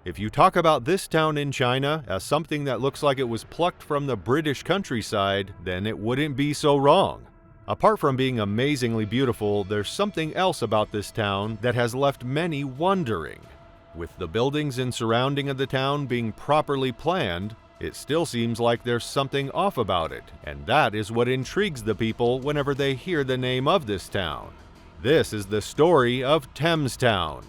If you talk about this town in China as something that looks like it was plucked from the British countryside, then it wouldn't be so wrong. Apart from being amazingly beautiful, there's something else about this town that has left many wondering. With the buildings and surrounding of the town being properly planned, it still seems like there's something off about it, and that is what intrigues the people whenever they hear the name of this town. This is the story of Thames Town.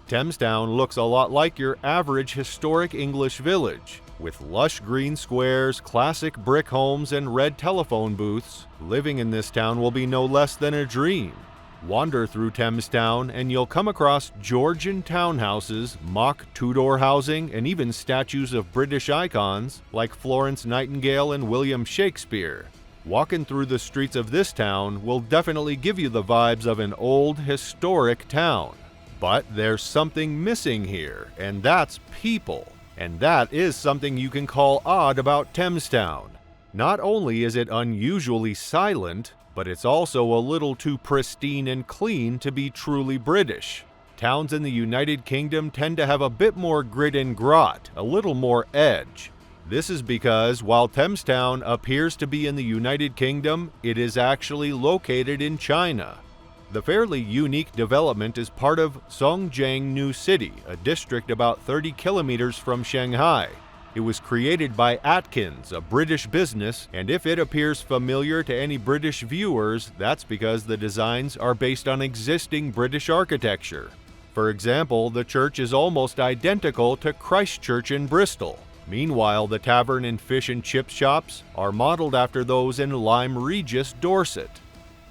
Thames Town looks a lot like your average historic English village. With lush green squares, classic brick homes, and red telephone booths, living in this town will be no less than a dream. Wander through Thames Town and you'll come across Georgian townhouses, mock-Tudor housing, and even statues of British icons like Florence, Nightingale, and William Shakespeare. Walking through the streets of this town will definitely give you the vibes of an old, historic town. But there's something missing here, and that's people. And that is something you can call odd about Thames Town. Not only is it unusually silent, but it's also a little too pristine and clean to be truly British. Towns in the United Kingdom tend to have a bit more grit and grot, a little more edge. This is because while Thames Town appears to be in the United Kingdom, it is actually located in China. The fairly unique development is part of Songjiang New City, a district about 30 kilometers from Shanghai. It was created by Atkins, a British business, and if it appears familiar to any British viewers, that's because the designs are based on existing British architecture. For example, the church is almost identical to Christ Church in Bristol. Meanwhile, the tavern and fish and chip shops are modeled after those in Lyme Regis, Dorset.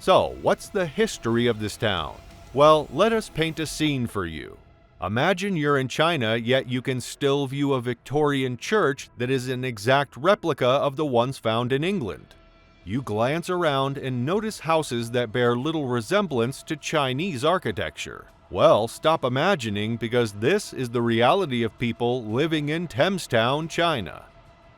So, what's the history of this town? Well, let us paint a scene for you. Imagine you're in China, yet you can still view a Victorian church that is an exact replica of the ones found in England. You glance around and notice houses that bear little resemblance to Chinese architecture. Well, stop imagining, because this is the reality of people living in Thames Town, China.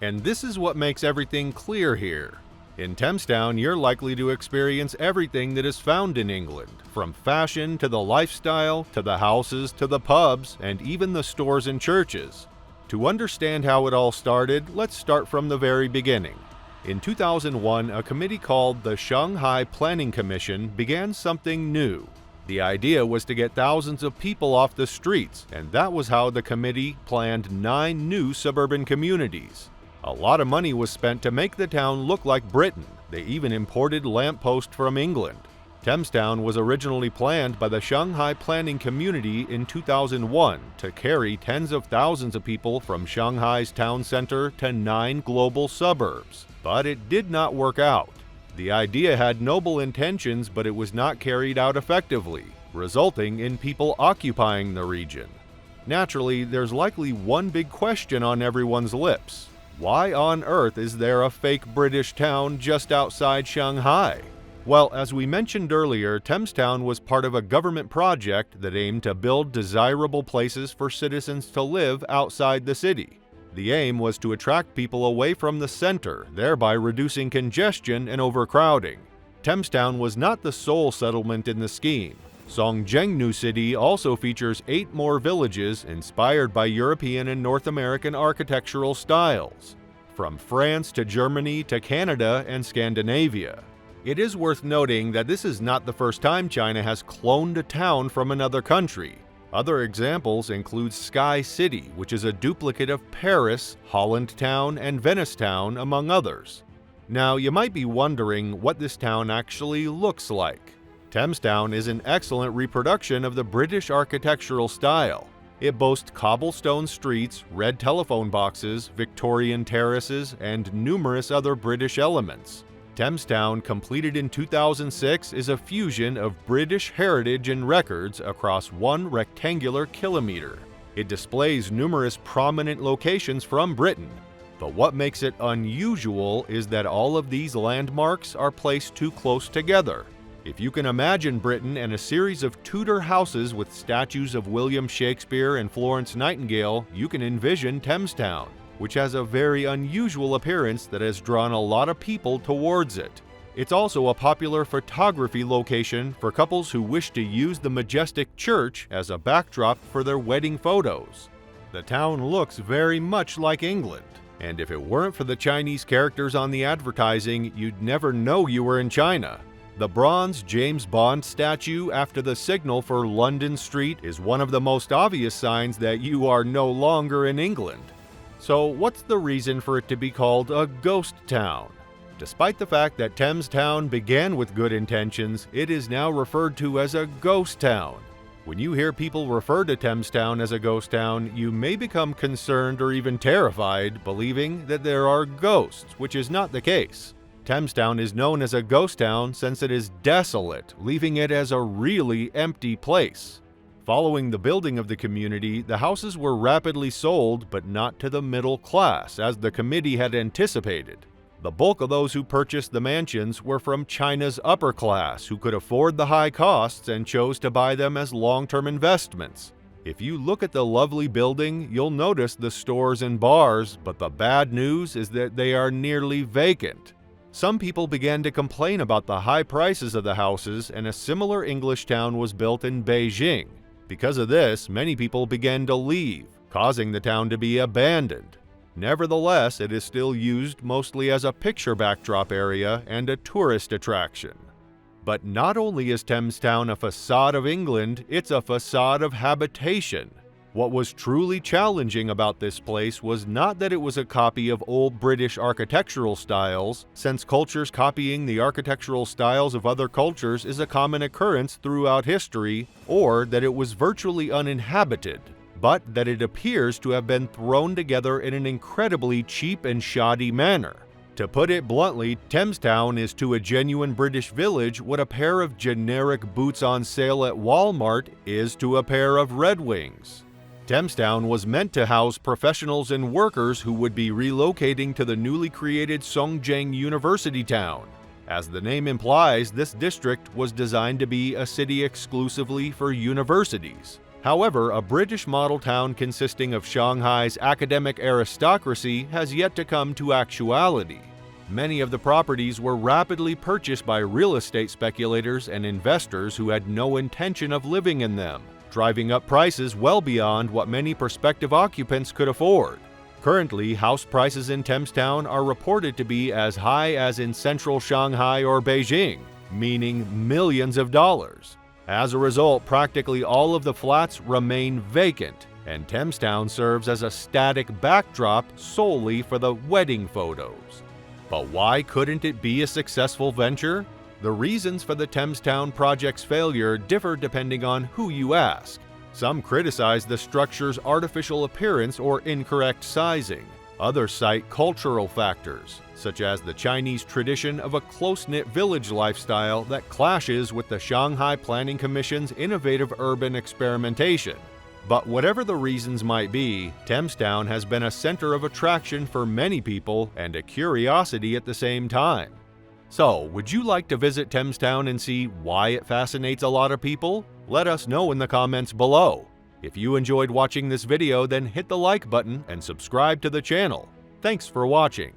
And this is what makes everything clear here. In Thames Town, you're likely to experience everything that is found in England, from fashion to the lifestyle, to the houses, to the pubs, and even the stores and churches. To understand how it all started, let's start from the very beginning. In 2001, a committee called the Shanghai Planning Commission began something new. The idea was to get thousands of people off the streets, and that was how the committee planned 9 new suburban communities. A lot of money was spent to make the town look like Britain. They even imported lampposts from England. Thames Town was originally planned by the Shanghai Planning Community in 2001 to carry tens of thousands of people from Shanghai's town center to 9 global suburbs. But it did not work out. The idea had noble intentions, but it was not carried out effectively, resulting in people occupying the region. Naturally, there's likely one big question on everyone's lips. Why on earth is there a fake British town just outside Shanghai? Well, as we mentioned earlier, Thames Town was part of a government project that aimed to build desirable places for citizens to live outside the city. The aim was to attract people away from the center, thereby reducing congestion and overcrowding. Thames Town was not the sole settlement in the scheme. Songjiang New City also features 8 more villages inspired by European and North American architectural styles, from France to Germany to Canada and Scandinavia. It is worth noting that this is not the first time China has cloned a town from another country. Other examples include Sky City, which is a duplicate of Paris, Holland Town, and Venice Town, among others. Now, you might be wondering what this town actually looks like. Thames Town is an excellent reproduction of the British architectural style. It boasts cobblestone streets, red telephone boxes, Victorian terraces, and numerous other British elements. Thames Town, completed in 2006, is a fusion of British heritage and records across 1 rectangular kilometer. It displays numerous prominent locations from Britain. But what makes it unusual is that all of these landmarks are placed too close together. If you can imagine Britain and a series of Tudor houses with statues of William Shakespeare and Florence Nightingale, you can envision Thames Town, which has a very unusual appearance that has drawn a lot of people towards it. It's also a popular photography location for couples who wish to use the majestic church as a backdrop for their wedding photos. The town looks very much like England, and if it weren't for the Chinese characters on the advertising, you'd never know you were in China. The bronze James Bond statue after the signal for London Street is one of the most obvious signs that you are no longer in England. So what's the reason for it to be called a ghost town? Despite the fact that Thames Town began with good intentions, it is now referred to as a ghost town. When you hear people refer to Thames Town as a ghost town, you may become concerned or even terrified, believing that there are ghosts, which is not the case. Thames Town is known as a ghost town since it is desolate, leaving it as a really empty place. Following the building of the community, the houses were rapidly sold, but not to the middle class, as the committee had anticipated. The bulk of those who purchased the mansions were from China's upper class, who could afford the high costs and chose to buy them as long-term investments. If you look at the lovely building, you'll notice the stores and bars, but the bad news is that they are nearly vacant. Some people began to complain about the high prices of the houses, and a similar English town was built in Beijing. Because of this, many people began to leave, causing the town to be abandoned. Nevertheless, it is still used mostly as a picture backdrop area and a tourist attraction. But not only is Thames Town a facade of England, it's a facade of habitation. What was truly challenging about this place was not that it was a copy of old British architectural styles, since cultures copying the architectural styles of other cultures is a common occurrence throughout history, or that it was virtually uninhabited, but that it appears to have been thrown together in an incredibly cheap and shoddy manner. To put it bluntly, Thames Town is to a genuine British village what a pair of generic boots on sale at Walmart is to a pair of Red Wings. Thames Town was meant to house professionals and workers who would be relocating to the newly created Songjiang University Town. As the name implies, this district was designed to be a city exclusively for universities. However, a British model town consisting of Shanghai's academic aristocracy has yet to come to actuality. Many of the properties were rapidly purchased by real estate speculators and investors who had no intention of living in them, driving up prices well beyond what many prospective occupants could afford. Currently, house prices in Thames Town are reported to be as high as in central Shanghai or Beijing, meaning millions of dollars. As a result, practically all of the flats remain vacant, and Thames Town serves as a static backdrop solely for the wedding photos. But why couldn't it be a successful venture? The reasons for the Thames Town project's failure differ depending on who you ask. Some criticize the structure's artificial appearance or incorrect sizing. Others cite cultural factors, such as the Chinese tradition of a close-knit village lifestyle that clashes with the Shanghai Planning Commission's innovative urban experimentation. But whatever the reasons might be, Thames Town has been a center of attraction for many people and a curiosity at the same time. So, would you like to visit Thames Town and see why it fascinates a lot of people? Let us know in the comments below. If you enjoyed watching this video, then hit the like button and subscribe to the channel. Thanks for watching.